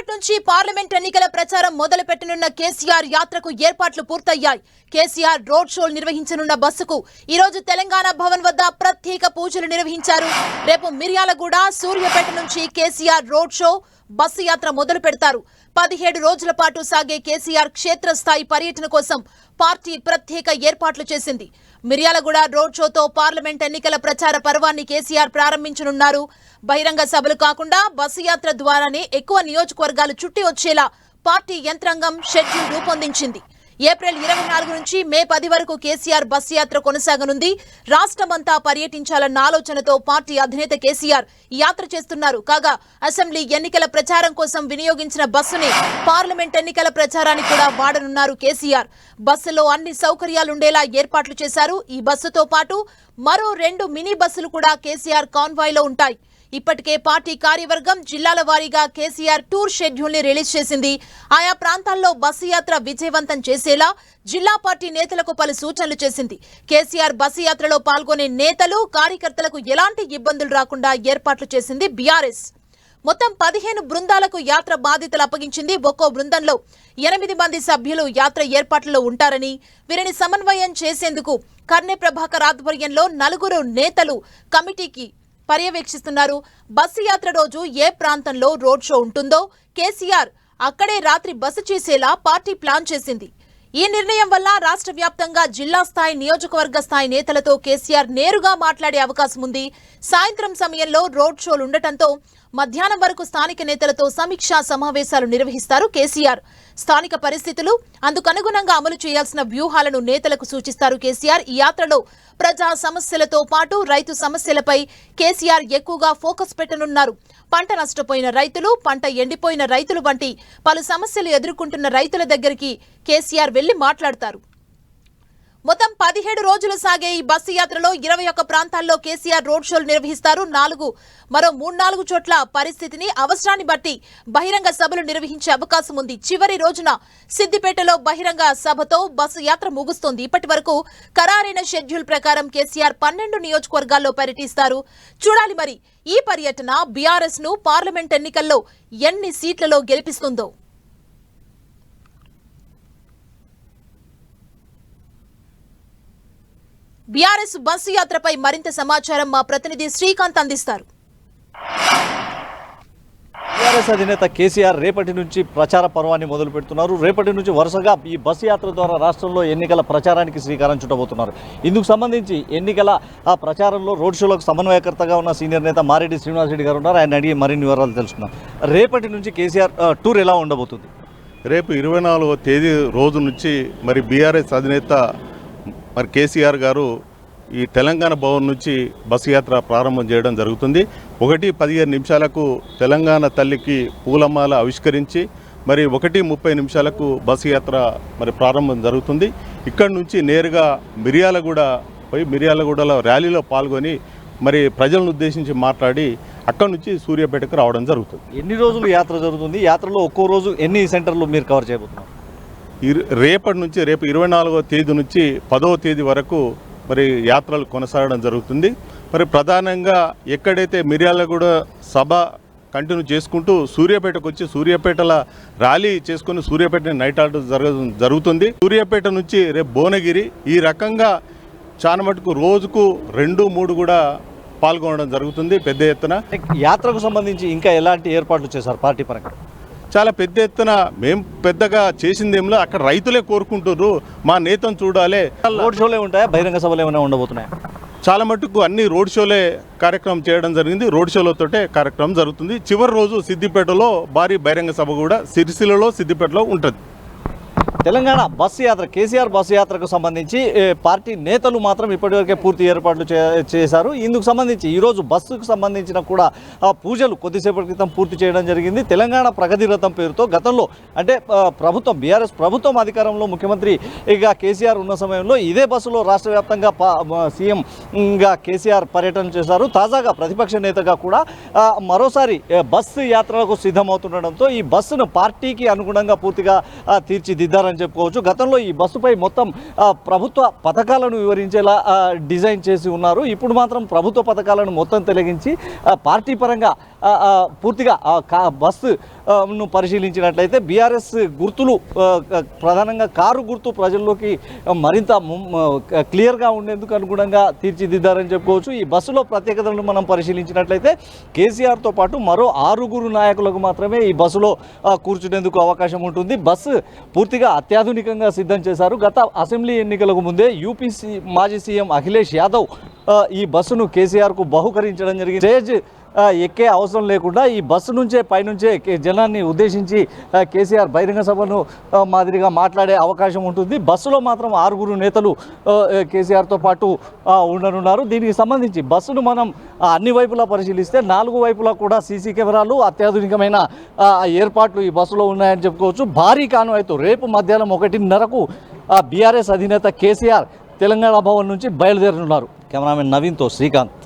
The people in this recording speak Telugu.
రేపటి నుంచి పార్లమెంట్ ఎన్నికల ప్రచారం మొదలు పెట్టనున్న కేసీఆర్ యాత్రకు ఏర్పాట్లు పూర్తయ్యాయి. కేసీఆర్ రోడ్ షో నిర్వహించనున్న బస్సుకు ఈ రోజు తెలంగాణ భవన్ వద్ద ప్రత్యేక పూజలు నిర్వహించారు. రేపు మిర్యాలగూడ, సూర్యాపేట నుంచి కేసీఆర్ రోడ్ షో, బస్సు యాత్ర మొదలు పెడతారు. 17 రోజుల పాటు సాగే కేసీఆర్ క్షేత్రస్థాయి పర్యటన కోసం పార్టీ ప్రత్యేక ఏర్పాట్లు చేసింది. మిర్యాలగూడ రోడ్ షోతో పార్లమెంట్ ఎన్నికల ప్రచార పర్వాన్ని కేసీఆర్ ప్రారంభించనున్నారు. బహిరంగ సభలు కాకుండా బస్సు యాత్ర ద్వారానే ఎక్కువ నియోజకవర్గాలు చుట్టి వచ్చేలా పార్టీ యంత్రాంగం షెడ్యూల్ రూపొందించింది. ఏప్రిల్ 24 నుంచి మే 10 వరకు కేసీఆర్ బస్సు యాత్ర కొనసాగనుంది. రాష్ట్రమంతా పర్యటించాలన్న ఆలోచనతో పార్టీ అధినేత కేసీఆర్ యాత్ర చేస్తున్నారు. కాగా అసెంబ్లీ ఎన్నికల ప్రచారం కోసం వినియోగించిన బస్సుని పార్లమెంట్ ఎన్నికల ప్రచారానికి కూడా వాడనున్నారు కేసీఆర్. బస్సులో అన్ని సౌకర్యాలుండేలా ఏర్పాట్లు చేశారు. ఈ బస్సుతో పాటు మరో 2 మినీ బస్సులు కూడా కేసీఆర్ కాన్వాయ్లో ఉంటాయి. ఇప్పటికే పార్టీ కార్యవర్గం జిల్లాల వారీగా కేసీఆర్ టూర్ షెడ్యూల్ ని రిలీజ్ చేసింది. ఆయా ప్రాంతాల్లో బస్సు యాత్ర విజయవంతం చేసేలా జిల్లా పార్టీ నేతలకు పలు సూచనలు చేసింది. కేసీఆర్ బస్సు యాత్రలో పాల్గొనే నేతలు, కార్యకర్తలకు ఎలాంటి ఇబ్బందులు రాకుండా ఏర్పాట్లు చేసింది బీఆర్ఎస్. మొత్తం 15 బృందాలకు యాత్ర బాధ్యతలు అప్పగించింది. ఒక్కో బృందంలో 8 మంది సభ్యులు యాత్ర ఏర్పాట్లలో ఉంటారని, వీరిని సమన్వయం చేసేందుకు కర్నె ప్రభాకర్ ఆధ్వర్యంలో 4 నేతలు కమిటీకి పర్యవేక్షిస్తున్నారు. బస్సు యాత్ర రోజు ఏ ప్రాంతంలో రోడ్ షో ఉంటుందో కేసీఆర్ అక్కడే రాత్రి బస చేసేలా పార్టీ ప్లాన్ చేసింది. ఈ నిర్ణయం వల్ల రాష్ట్ర వ్యాప్తంగా జిల్లా స్థాయి, నియోజకవర్గ స్థాయి నేతలతో కేసీఆర్ నేరుగా మాట్లాడే అవకాశం ఉంది. సాయంత్రం సమయంలో రోడ్ షోలు ఉండటంతో మధ్యాహ్నం వరకు స్థానిక నేతలతో సమీక్షా సమావేశాలు నిర్వహిస్తారు కేసీఆర్. స్థానిక పరిస్థితులు, అందుకనుగుణంగా అమలు చేయాల్సిన వ్యూహాలను నేతలకు సూచిస్తారు కేసీఆర్. ఈ యాత్రలో ప్రజా సమస్యలతో పాటు రైతు సమస్యలపై కేసీఆర్ ఎక్కువగా ఫోకస్ పెట్టనున్నారు. పంట నష్టపోయిన రైతులు, పంట ఎండిపోయిన రైతులు వంటి పలు సమస్యలు ఎదుర్కొంటున్న రైతుల దగ్గరికి కేసీఆర్ వెళ్లి మాట్లాడతారు. మొత్తం 17 రోజులు సాగే ఈ బస్సు యాత్రలో 21 ప్రాంతాల్లో కేసీఆర్ రోడ్ షోలు నిర్వహిస్తారు. మరో 3-4 చోట్ల పరిస్థితిని, అవసరాన్ని బట్టి బహిరంగ సభలు నిర్వహించే అవకాశం ఉంది. చివరి రోజున సిద్దిపేటలో బహిరంగ సభతో బస్సు యాత్ర ముగుస్తుంది. ఇప్పటి వరకు ఖరారైన షెడ్యూల్ ప్రకారం కేసీఆర్ 12 నియోజకవర్గాల్లో పర్యటిస్తారు. చూడాలి మరి ఈ పర్యటన బీఆర్ఎస్ ను పార్లమెంట్ ఎన్నికల్లో ఎన్ని సీట్లలో గెలిపిస్తుందో. బీఆర్ఎస్ బస్సు యాత్రపై మరింత సమాచారం మా ప్రతినిధి శ్రీకాంత్ అందిస్తారు. బీఆర్ఎస్ అధినేత కేసీఆర్ రేపటి నుంచి ప్రచార పర్వాన్ని మొదలు పెడుతున్నారు. రేపటి నుంచి వరుసగా ఈ బస్సు యాత్ర ద్వారా రాష్ట్రంలో ఎన్నికల ప్రచారానికి శ్రీకారం చుట్టబోతున్నారు. ఇందుకు సంబంధించి ఎన్నికల ప్రచారంలో రోడ్ షోలకు సమన్వయకర్తగా ఉన్న సీనియర్ నేత మారెడ్డి శ్రీనివాసరెడ్డి గారు ఉన్నారు. ఆయన అడిగి మరిన్ని వివరాలు తెలుసుకున్నారు. రేపటి నుంచి కేసీఆర్ టూర్ ఎలా ఉండబోతుంది? రేపు 24వ తేదీ రోజు నుంచి మరి బీఆర్ఎస్ అధినేత మరి కేసీఆర్ గారు ఈ తెలంగాణ భవన్ నుంచి బస్సు యాత్ర ప్రారంభం చేయడం జరుగుతుంది. 1:15 నిమిషాలకు తెలంగాణ తల్లికి పూలమాల ఆవిష్కరించి మరి 1:30 బస్సు యాత్ర మరి ప్రారంభం జరుగుతుంది. ఇక్కడి నుంచి నేరుగా మిర్యాలగూడ పోయి మిర్యాలగూడలో ర్యాలీలో పాల్గొని మరి ప్రజలను ఉద్దేశించి మాట్లాడి అక్కడి నుంచి సూర్యాపేటకు రావడం జరుగుతుంది. ఎన్ని రోజులు యాత్ర జరుగుతుంది? యాత్రలో ఒక్కో రోజు ఎన్ని సెంటర్లు మీరు కవర్ చేయబోతున్నారు? రేపటి నుంచి, రేపు 24వ తేదీ నుంచి 10వ తేదీ వరకు మరి యాత్రలు కొనసాగడం జరుగుతుంది. మరి ప్రధానంగా ఎక్కడైతే మిర్యాలగూడ సభ కంటిన్యూ చేసుకుంటూ సూర్యాపేటకు వచ్చి సూర్యాపేటల ర్యాలీ చేసుకుని సూర్యాపేట నైట్ ఆర్డర్ జరుగుతుంది. సూర్యాపేట నుంచి రేపు భువనగిరి, ఈ రకంగా చాలా మటుకు రోజుకు 2-3 కూడా పాల్గొనడం జరుగుతుంది పెద్ద ఎత్తున. యాత్రకు సంబంధించి ఇంకా ఎలాంటి ఏర్పాట్లు చేశారు పార్టీ పరంగా? చాలా పెద్ద ఎత్తున మేము పెద్దగా చేసిందేంలో అక్కడ రైతులే కోరుకుంటున్నారు మా నేతను చూడాలి. రోడ్ షోలే ఉంటాయా? బహిరంగ సభలు ఏమైనా ఉండబోతున్నాయా? చాలా మటుకు అన్ని రోడ్ షోలే కార్యక్రమం చేయడం జరిగింది. రోడ్ షోలతోటే కార్యక్రమం జరుగుతుంది. చివరి రోజు సిద్దిపేటలో భారీ బహిరంగ సభ కూడా సిరిసిల్లలో, సిద్దిపేటలో ఉంటుంది. తెలంగాణ బస్సు యాత్ర, కేసీఆర్ బస్సు యాత్రకు సంబంధించి పార్టీ నేతలు మాత్రం ఇప్పటివరకే పూర్తి ఏర్పాట్లు చేశారు. ఇందుకు సంబంధించి ఈరోజు బస్సుకు సంబంధించిన కూడా పూజలు కొద్దిసేపటి క్రితం పూర్తి చేయడం జరిగింది. తెలంగాణ ప్రగతి రథం పేరుతో గతంలో అంటే ప్రభుత్వం, బీఆర్ఎస్ ప్రభుత్వం అధికారంలో ముఖ్యమంత్రిగా కేసీఆర్ ఉన్న సమయంలో ఇదే బస్సులో రాష్ట్ర వ్యాప్తంగా సీఎంగా కేసీఆర్ పర్యటన చేశారు. తాజాగా ప్రతిపక్ష నేతగా కూడా మరోసారి బస్సు యాత్రలకు సిద్ధమవుతుండడంతో ఈ బస్సును పార్టీకి అనుగుణంగా పూర్తిగా తీర్చిదిద్దారని చెప్పుకోవచ్చు. గతంలో ఈ బస్సుపై మొత్తం ప్రభుత్వ పథకాలను వివరించేలా డిజైన్ చేసి ఉన్నారు. ఇప్పుడు మాత్రం ప్రభుత్వ పథకాలను మొత్తం తొలగించి పార్టీ పరంగా పూర్తిగా బస్సును పరిశీలించినట్లయితే బీఆర్ఎస్ గుర్తులు ప్రధానంగా కారు గుర్తు ప్రజల్లోకి మరింత క్లియర్గా ఉండేందుకు అనుగుణంగా తీర్చిదిద్దారని చెప్పుకోవచ్చు. ఈ బస్సులో ప్రత్యేకతలను మనం పరిశీలించినట్లయితే కేసీఆర్తో పాటు మరో 6 నాయకులకు మాత్రమే ఈ బస్సులో కూర్చునేందుకు అవకాశం ఉంటుంది. బస్సు పూర్తిగా అత్యాధునికంగా సిద్ధం చేశారు. గత అసెంబ్లీ ఎన్నికలకు ముందే యూపీసీ మాజీ సీఎం అఖిలేష్ యాదవ్ ఈ బస్సును కేసీఆర్కు బహుకరించడం జరిగింది. స్టేజ్ ఎక్కే అవసరం లేకుండా ఈ బస్సు నుంచే పైనుంచే జనాన్ని ఉద్దేశించి కేసీఆర్ బహిరంగ సభను మాదిరిగా మాట్లాడే అవకాశం ఉంటుంది. బస్సులో మాత్రం 6 నేతలు కేసీఆర్తో పాటు ఉండనున్నారు. దీనికి సంబంధించి బస్సును మనం అన్ని వైపులా పరిశీలిస్తే 4 వైపులా కూడా సీసీ కెమెరాలు, అత్యాధునికమైన ఏర్పాట్లు ఈ బస్సులో ఉన్నాయని చెప్పుకోవచ్చు. భారీ కాన్వాయ్తో రేపు మధ్యాహ్నం 1:30కు బీఆర్ఎస్ అధినేత కేసీఆర్ తెలంగాణ భవన్ నుంచి బయలుదేరనున్నారు. కెమెరామెన్ నవీన్తో శ్రీకాంత్.